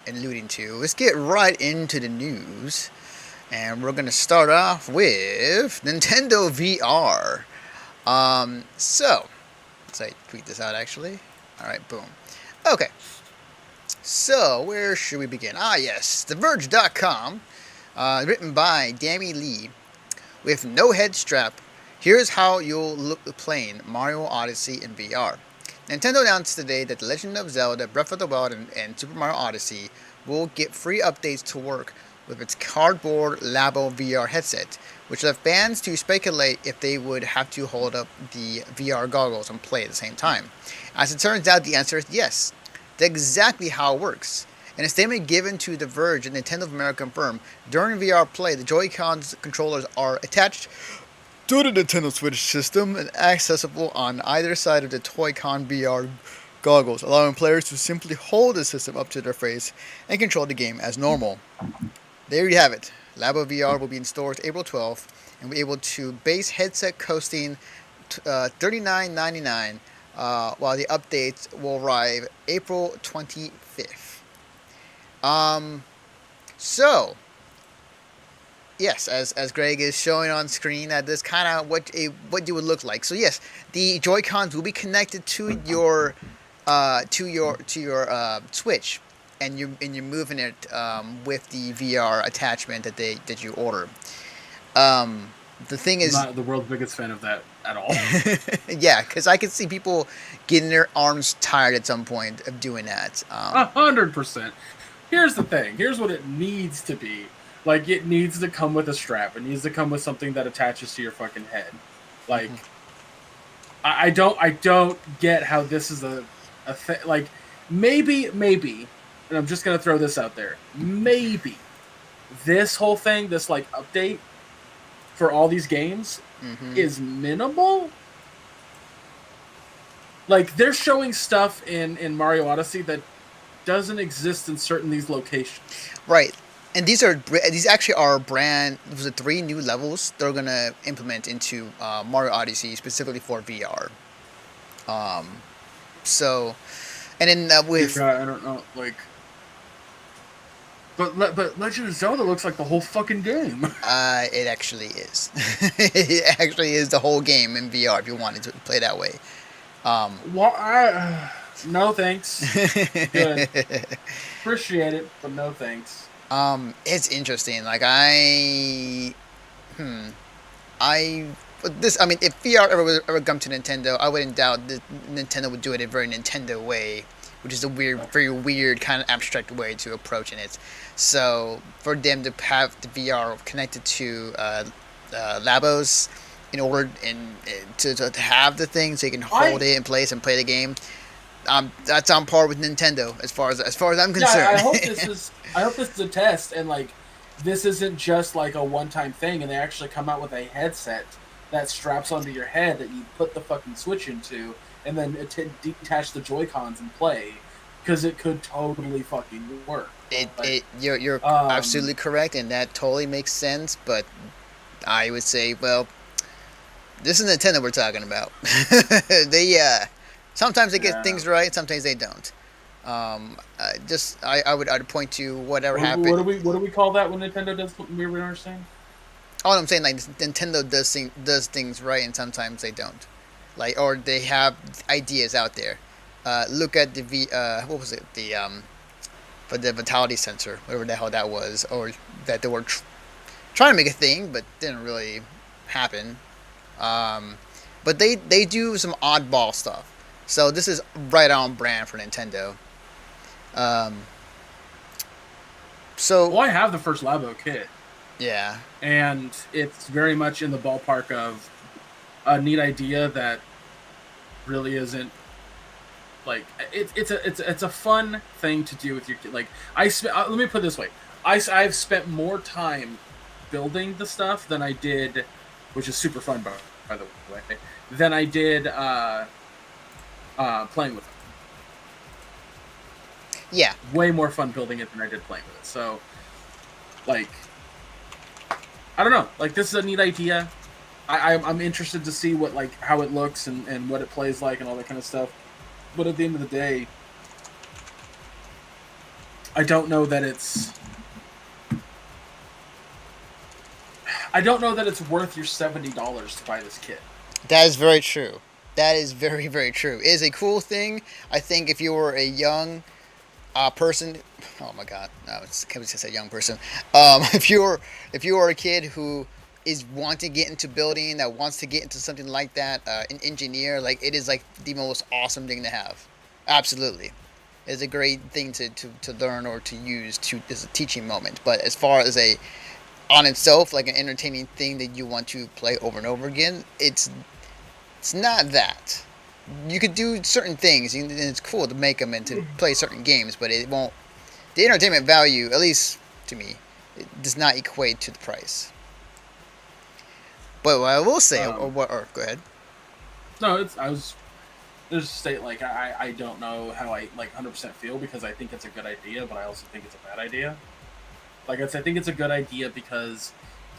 alluding to, let's get right into the news. And we're going to start off with Nintendo VR. So, let's tweet this out actually. Alright, boom. Okay, so where should we begin? Yes, TheVerge.com, written by Dammy Lee, with no head strap. Here's how you'll look playing Mario Odyssey in VR. Nintendo announced today that The Legend of Zelda Breath of the Wild and Super Mario Odyssey will get free updates to work with its cardboard Labo VR headset, which led fans to speculate if they would have to hold up the VR goggles and play at the same time. As it turns out, the answer is yes. That's exactly how it works. In a statement given to The Verge, a Nintendo of America confirmed, during VR play, the Joy-Con's controllers are attached to the Nintendo Switch system and accessible on either side of the Toy-Con VR goggles, allowing players to simply hold the system up to their face and control the game as normal. There you have it. Labo VR will be in stores April 12th and will be able to base headset costing $39.99, while the updates will arrive April 25th. So, yes, as Greg is showing on screen, that is kind of what you would look like. So yes, the Joy-Cons will be connected to your Switch, and you're moving it with the VR attachment that you order. The thing is, I'm not the world's biggest fan of that at all. yeah, because I can see people getting their arms tired at some point of doing that. 100%. Here's the thing. Here's what it needs to be. Like, it needs to come with a strap. It needs to come with something that attaches to your fucking head. Like, I don't get how this is a thing. Like, maybe, and I'm just gonna throw this out there. Maybe this whole thing, this like update for all these games is minimal. Like, they're showing stuff in Mario Odyssey that doesn't exist in certain these locations. Right. And these actually are brand. There's 3 new levels they're gonna implement into Mario Odyssey specifically for VR. So, and then with I don't know, like, but Legend of Zelda looks like the whole fucking game. It actually is. It actually is the whole game in VR if you wanted to play that way. No thanks. Good. Appreciate it, but no thanks. It's interesting. Like I mean, if VR ever come to Nintendo, I wouldn't doubt that Nintendo would do it a very Nintendo way, which is a very weird kind of abstract way to approaching it. So for them to have the VR connected to Labos in order to have the thing so you can hold it in place and play the game, that's on par with Nintendo as far as I'm concerned. Yeah, I hope this is a test, and like this isn't just like a one-time thing, and they actually come out with a headset that straps onto your head that you put the fucking Switch into, and then detach the Joy-Cons and play, because it could totally fucking work. You're absolutely correct, and that totally makes sense. But I would say, well, this is Nintendo we're talking about. Sometimes they get things right, sometimes they don't. I'd point to whatever happened. What do we call that when Nintendo does what we understand? Oh, I'm saying, like, Nintendo does things right, and sometimes they don't. Like, or they have ideas out there. Look at what was it? For the vitality sensor, whatever the hell that was, or that they were trying to make a thing, but didn't really happen. But they do some oddball stuff. So this is right on brand for Nintendo. Well, I have the first Labo kit. Yeah. And it's very much in the ballpark of a neat idea that really isn't like it's a fun thing to do with your kid. Like let me put it this way. I've spent more time building the stuff than I did, which is super fun by the way, than I did playing with it. Yeah. Way more fun building it than I did playing with it. So, like, I don't know. Like, this is a neat idea. I'm interested to see what, like, how it looks and what it plays like and all that kind of stuff. But at the end of the day, I don't know that it's. I don't know that it's worth your $70 to buy this kit. That is very true. That is very, very true. It is a cool thing. I think if you were a young person, oh my god, no, can't we just say young person? If you are a kid who is wanting to get into building, that wants to get into something like that, an engineer, like it is like the most awesome thing to have. Absolutely, it's a great thing to learn or to use to as a teaching moment. But as far as a on itself, like an entertaining thing that you want to play over and over again, it's not that. You could do certain things, and it's cool to make them and to play certain games, but it won't. The entertainment value, at least to me, it does not equate to the price. But what I will say, or go ahead. No, it's I was just state like I don't know how I like 100% feel because I think it's a good idea, but I also think it's a bad idea. Like I think it's a good idea because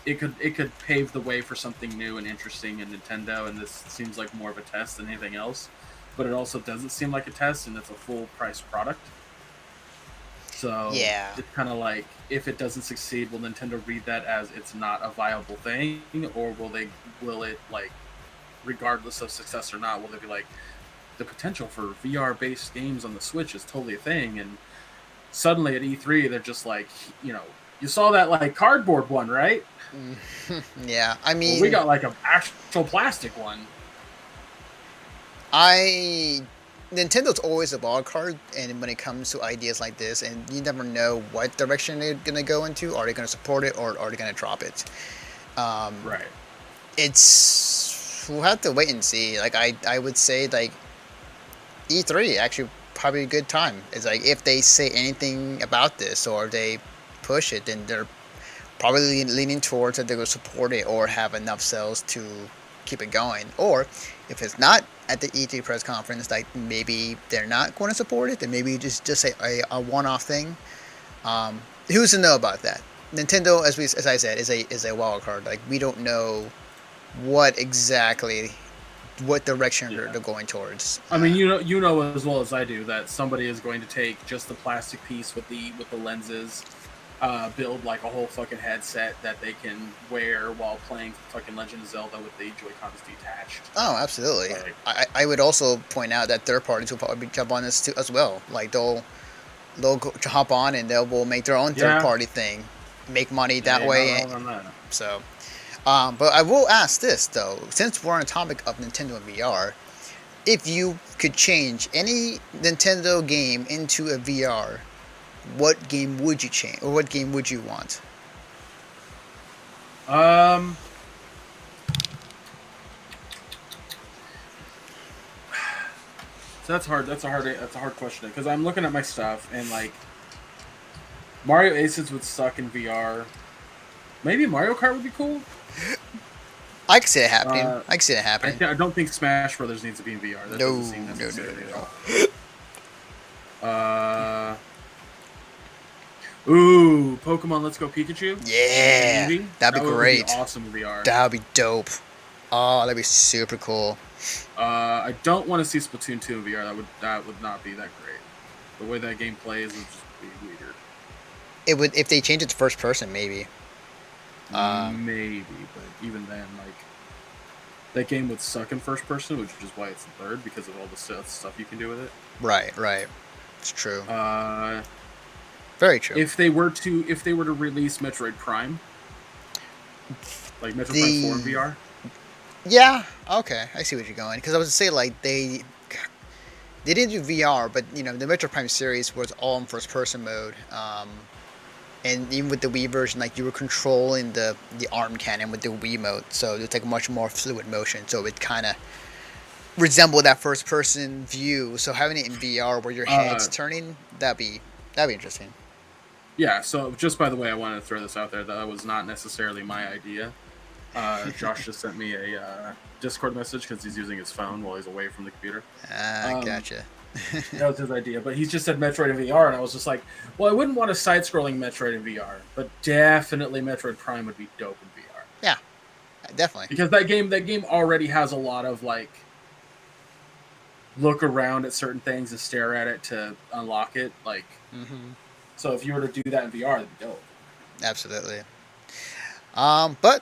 it could pave the way for something new and interesting in Nintendo, and this seems like more of a test than anything else. But it also doesn't seem like a test, and it's a full price product. So Yeah. it's kind of like if it doesn't succeed, will Nintendo read that as it's not a viable thing, or will it like regardless of success or not, will they be like the potential for VR based games on the Switch is totally a thing, and suddenly at E3 they're just like, you saw that like cardboard one, right? Yeah, I mean, Well, we got like an actual plastic one. I Nintendo's always a wild card, and when it comes to ideas like this, and you never know what direction they're gonna go into. Are they gonna support it, or are they gonna drop it? Right. We'll have to wait and see. Like I would say like E3 actually probably a good time. It's like if they say anything about this or they push it, then they're probably leaning towards that they're going to support it or have enough sales to keep it going. Or if it's not at the E3 press conference, like maybe they're not going to support it, then maybe just say a one-off thing. Who's to know about that? Nintendo, as I said, is a wild card. Like we don't know what direction they're going towards. I mean, you know as well as I do that somebody is going to take just the plastic piece with the lenses, build like a whole fucking headset that they can wear while playing fucking Legend of Zelda with the Joy-Cons detached. Oh, absolutely. Like, I would also point out that third parties will probably jump on this too as well. Like they'll hop on and will make their own third party thing, make money that way. So. But I will ask this though, since we're on the topic of Nintendo and VR, if you could change any Nintendo game into a VR, what game would you change, or what game would you want? So that's hard. That's a hard question because I'm looking at my stuff and like Mario Aces would suck in VR. Maybe Mario Kart would be cool. I can see it happening. I can see it happening. I don't think Smash Brothers needs to be in VR. That doesn't seem necessary at all. Ooh, Pokemon Let's Go Pikachu. Yeah, that'd be great. Be awesome in VR. That'd be dope. Oh, that'd be super cool. I don't want to see Splatoon 2 in VR. That would not be that great. The way that game plays would just be weird. It would if they change it to first person, maybe. Maybe, but even then, like that game would suck in first person, which is why it's in third because of all the stuff you can do with it. Right. It's true. Uh. Very true. If they were to release Metroid Prime, like Metroid Prime 4 in VR. Yeah. Okay. I see what you're going. Because I was to say like they didn't do VR, but the Metroid Prime series was all in first person mode. And even with the Wii version, like you were controlling the arm cannon with the Wiimote, so it's like much more fluid motion. So it kind of resembled that first person view. So having it in VR where your head's turning, that'd be interesting. Yeah, so just by the way, I wanted to throw this out there. That was not necessarily my idea. Josh just sent me a Discord message because he's using his phone while he's away from the computer. Gotcha. That was his idea. But he just said Metroid in VR, and I was just like, well, I wouldn't want a side-scrolling Metroid in VR, but definitely Metroid Prime would be dope in VR. Yeah, definitely. Because that game already has a lot of, like, look around at certain things and stare at it to unlock it. Like, So if you were to do that in VR, it'd be dope. Absolutely. But